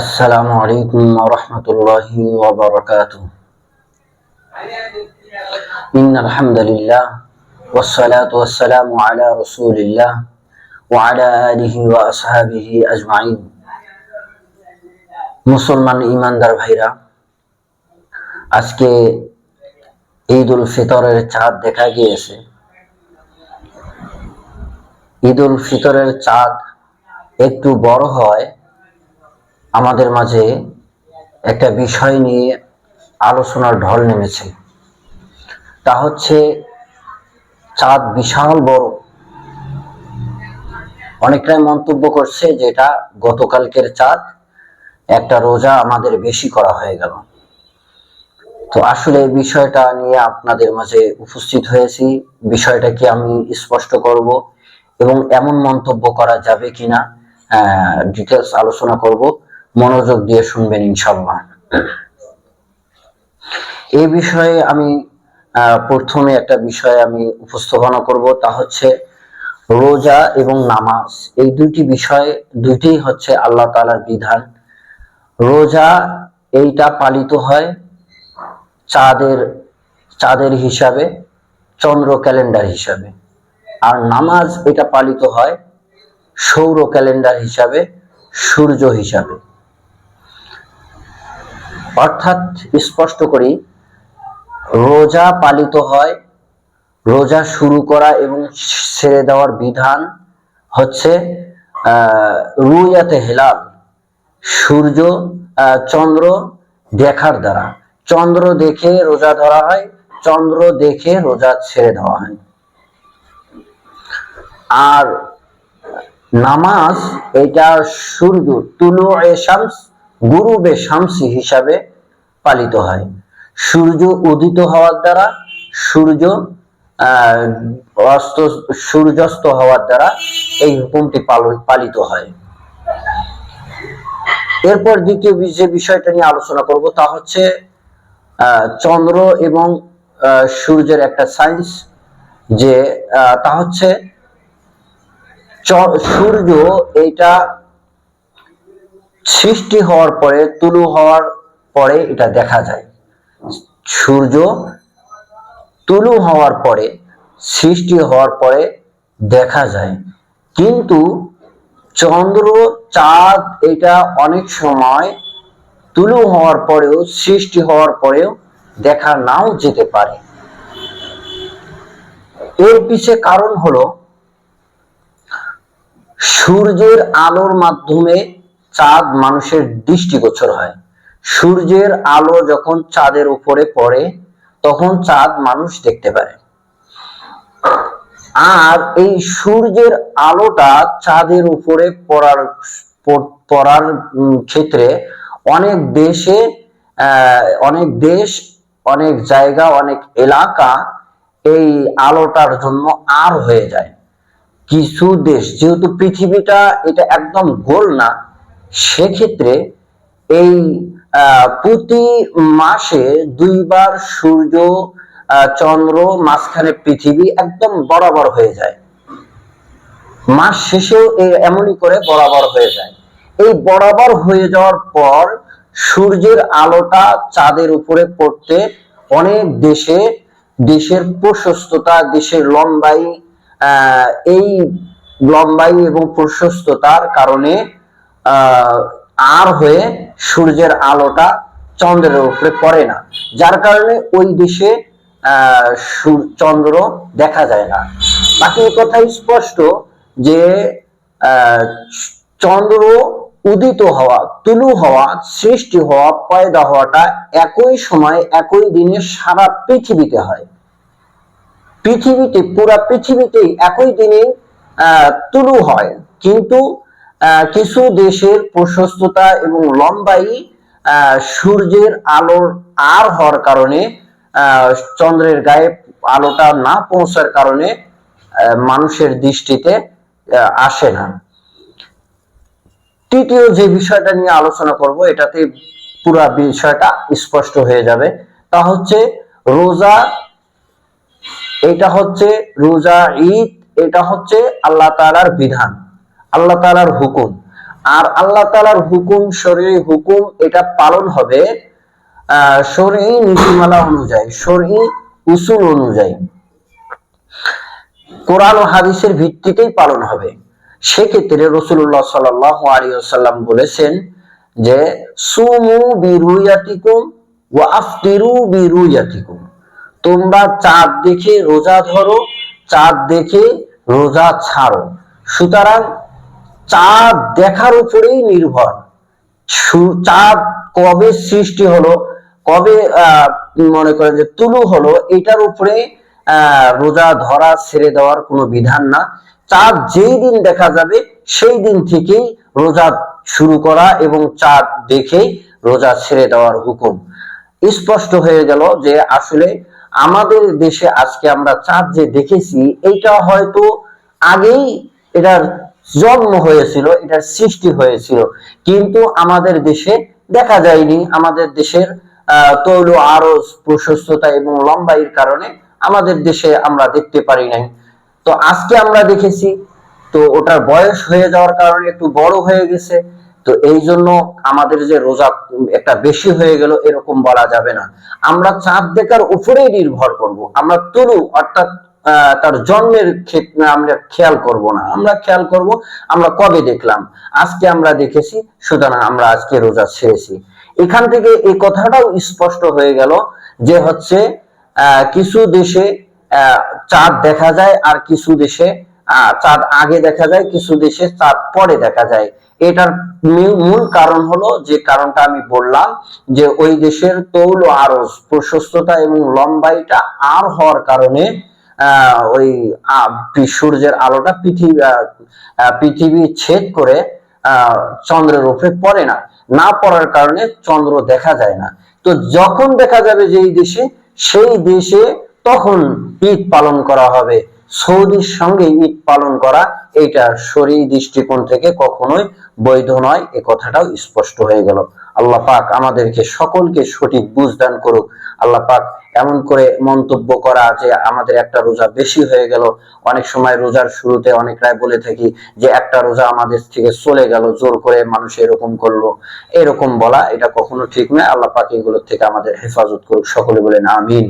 আসসালামু আলাইকুম ওয়া রাহমাতুল্লাহি ওয়া বারাকাতুহু। ইন্নাল হামদালিল্লাহ ওয়াস সালাতু ওয়াস সালামু আলা রাসূলিল্লাহ ওয়া আলা আলিহি ওয়া আসহাবিহি আজমাইন। মুসলমান ঈমানদার ভাইরা, আজকে ঈদুল ফিতরের চাঁদ দেখা গিয়েছে। ঈদুল ফিতরের চাঁদ একটু বড় হয় আমাদের মাঝে একটা বিষয় নিয়ে আলোচনার ঢল নেমেছে। তা হচ্ছে চাঁদ বিশাল বড়। অনেকটাই মন্তব্য করছে যে এটা গতকালকের চাঁদ, একটা রোজা আমাদের বেশি করা হয়ে গেল। তো আসলে বিষয়টা নিয়ে আপনাদের মাঝে উপস্থিত হয়েছি। বিষয়টাকে আমি স্পষ্ট করব এবং এমন মন্তব্য করা যাবে কিনা ডিটেলস আলোচনা করব। মনোযোগ দিয়ে শুনবেন ইনশাআল্লাহ। এই বিষয়ে আমি প্রথমে একটা বিষয় আমি উপস্থাপনা করব, তা হচ্ছে রোজা এবং নামাজ। এই দুইটি হচ্ছে আল্লাহ তাআলার বিধান। রোজা এইটা পালিত হয় চাঁদের হিসাবে, চন্দ্র ক্যালেন্ডার হিসাবে, আর নামাজ এটা পালিত হয় সৌর ক্যালেন্ডার হিসাবে, সূর্য হিসাবে। অর্থাৎ স্পষ্ট করি, রোজা পালিত হয়, রোজা শুরু করা এবং ছেড়ে দেওয়ার বিধান হচ্ছে রুয়াতে হেলাল, সূর্য চন্দ্র দেখার দ্বারা। চন্দ্র দেখে রোজা ধরা হয়, চন্দ্র দেখে রোজা ছেড়ে দেওয়া হয়। আর নামাজ এটা সূর্য তুলুয়ে শামস গুরুবে শামসি হিসাবে পালিত হয়। সূর্য উদিত হওয়ার দ্বারা, সূর্যাস্ত হওয়ার দ্বারা এই হুকুমটি পালিত হয়। এরপর দ্বিতীয় যে বিষয়টা নিয়ে আলোচনা করব তা হচ্ছে চন্দ্র এবং সূর্যের একটা সায়েন্স, যে তা হচ্ছে সূর্য এটা সৃষ্টি হওয়ার পরে, তুলু হওয়ার পরে এটা দেখা যায়। সূর্য তুলু হওয়ার পরে, সৃষ্টি হওয়ার পরে দেখা যায়, কিন্তু চন্দ্র চাঁদ এটা অনেক সময় তুলু হওয়ার পরেও, সৃষ্টি হওয়ার পরেও দেখা নাও যেতে পারে। এর পিছে কারণ হলো সূর্যের আলোর মাধ্যমে চাঁদ মানুষের দৃষ্টিগোচর হয়। সূর্যের আলো যখন চাঁদের উপরে পড়ে তখন চাঁদ মানুষ দেখতে পারে। আর এই সূর্যের আলোটা চাঁদের উপরে পড়ার ক্ষেত্রে অনেক দেশে, অনেক দেশ, অনেক জায়গা, অনেক এলাকা এই আলোটার জন্য আর হয়ে যায়। কিছু দেশ, যেহেতু পৃথিবীটা এটা একদম গোল না, সেক্ষেত্রে এই প্রতি মাসে দুইবার সূর্য চন্দ্র মাঝখানে পৃথিবী একদম বরাবর হয়ে যায়। মাস শেষেও এমনই করে বরাবর হয়ে যায়। এই বরাবর হয়ে যাওয়ার পর সূর্যের আলোটা চাঁদের উপরে পড়তে অনেক দেশের প্রশস্ততা, দেশের লম্বাই, এই লম্বাই এবং প্রশস্ততার কারণে আর হয়ে সূর্যের আলোটা চন্দ্রের উপরে পড়ে না, যার কারণে ওই দেশে চন্দ্র দেখা যায় না। বাকি কথাই স্পষ্ট যে চন্দ্র উদিত হওয়া, তুলু হওয়া, সৃষ্টি হওয়া, পয়দা হওয়াটা একই সময়, একই দিনে সারা পৃথিবীতে হয়। পুরা পৃথিবীতেই একই দিনে তুলু হয়, কিন্তু কিছু দেশের প্রশস্ততা এবং লম্বাই সূর্যের আলোর আর হওয়ার কারণে, চন্দ্রের গায়ে আলোটা না পৌঁছার কারণে মানুষের দৃষ্টিতে আসে না। তৃতীয় যে বিষয়টা নিয়ে আলোচনা করব, এটাতে পুরা বিষয়টা স্পষ্ট হয়ে যাবে। তা হচ্ছে রোজা। এটা হচ্ছে রোজা, ঈদ, এটা হচ্ছে আল্লাহ তাআলার বিধান, আল্লাহ তাআলার হুকুম। আর আল্লাহ তাআলার হুকুম, শরঈ হুকুম, এটা পালন হবে শরঈ নীতিমালা অনুযায়ী, শরঈ উসুল অনুযায়ী, কোরআন ও হাদিসের ভিত্তিতেই পালন হবে। সেক্ষেত্রে রাসূলুল্লাহ সাল্লাল্লাহু আলাইহি ওয়াসাল্লাম বলেছেন যে সুমু বিরুয়াতিকুম ওয়া আফতিরু বিরুয়াতিকুম, তোমরা চাঁদ দেখে রোজা ধরো, চাঁদ দেখে রোজা ছাড়ো। সুতরাং চাঁদ দেখার উপরেই নির্ভর। চাঁদ কবে সৃষ্টি হলো, কবে মনে করেন যে তুলু হলো, এটার উপরে রোজা ধরা ছেড়ে দেওয়ার কোনো বিধান না। চাঁদ যেই দিন দেখা যাবে সেই দিন থেকেই রোজা শুরু করা এবং চাঁদ দেখেই রোজা ছেড়ে দেওয়ার হুকুম। স্পষ্ট হয়ে গেল যে আসলে আমাদের দেশে আজকে আমরা চাঁদ যে দেখেছি, এইটা হয়তো আগেই এটার জন্ম হয়েছিল, এটার সৃষ্টি হয়েছিল, কিন্তু আমাদের দেশে দেখা যায়নি। আমাদের দেশের তৈল আরজ প্রশস্ততা এবং লম্বাইয়ের কারণে আমাদের দেশে আমরা দেখতে পারি নাই। তো আজকে আমরা দেখেছি, তো ওটার বয়স হয়ে যাওয়ার কারণে একটু বড় হয়ে গেছে। তো এই জন্য আমাদের যে রোজা একটা বেশি হয়ে গেল এরকম বলা যাবে না। আমরা চাঁদ দেখার উপরেই নির্ভর করব। আমরা তুলু অর্থাৎ তার জন্মের ক্ষেত্রে আমরা খেয়াল করব না, আমরা খেয়াল করব আমরা কবে দেখলাম। আজকে আমরা দেখেছি, সুতরাং আমরা আজকে রোজা ছেড়েছি। এখান থেকে এই কথাটাও স্পষ্ট হয়ে গেল যে হচ্ছে কিছু দেশে চাঁদ দেখা যায়, আর কিছু দেশে চাঁদ আগে দেখা যায়, কিছু দেশে চাঁদ পরে দেখা যায়। এটার মূল কারণ হলো যে কারণটা আমি বললাম, যে ওই দেশের তৌল আরজ প্রশস্ততা এবং লম্বাইটা আর হওয়ার কারণে ওই সূর্যের আলোটা পৃথিবী ছেদ করে চন্দ্রের উপরে পড়ে না, না পড়ার কারণে চন্দ্র দেখা যায় না। তো যখন দেখা যাবে যেই দেশে, সেই দেশে তখন ঈদ পালন করা হবে। সৌদির সঙ্গে ঈদ পালন করা এটা শরঈ দৃষ্টিকোণ থেকে কখনোই বৈধ নয়, এ কথাটাও স্পষ্ট হয়ে গেল। আল্লাহ পাক আমাদেরকে সকলকে সঠিক বুঝ দান করুক। আল্লাহ পাক এমন করে মন্তব্য করা যে আমাদের একটা রোজা বেশি হয়ে গেল, অনেক সময় রোজার শুরুতে অনেকরাই বলে থাকি যে একটা রোজা আমাদের থেকে চলে গেল, জোর করে মানুষ এরকম করলো, এরকম বলা এটা কখনো ঠিক নয়। আল্লাহ পাক এগুলোর থেকে আমাদের হেফাজত করুক, সকলে বলেন আমিন।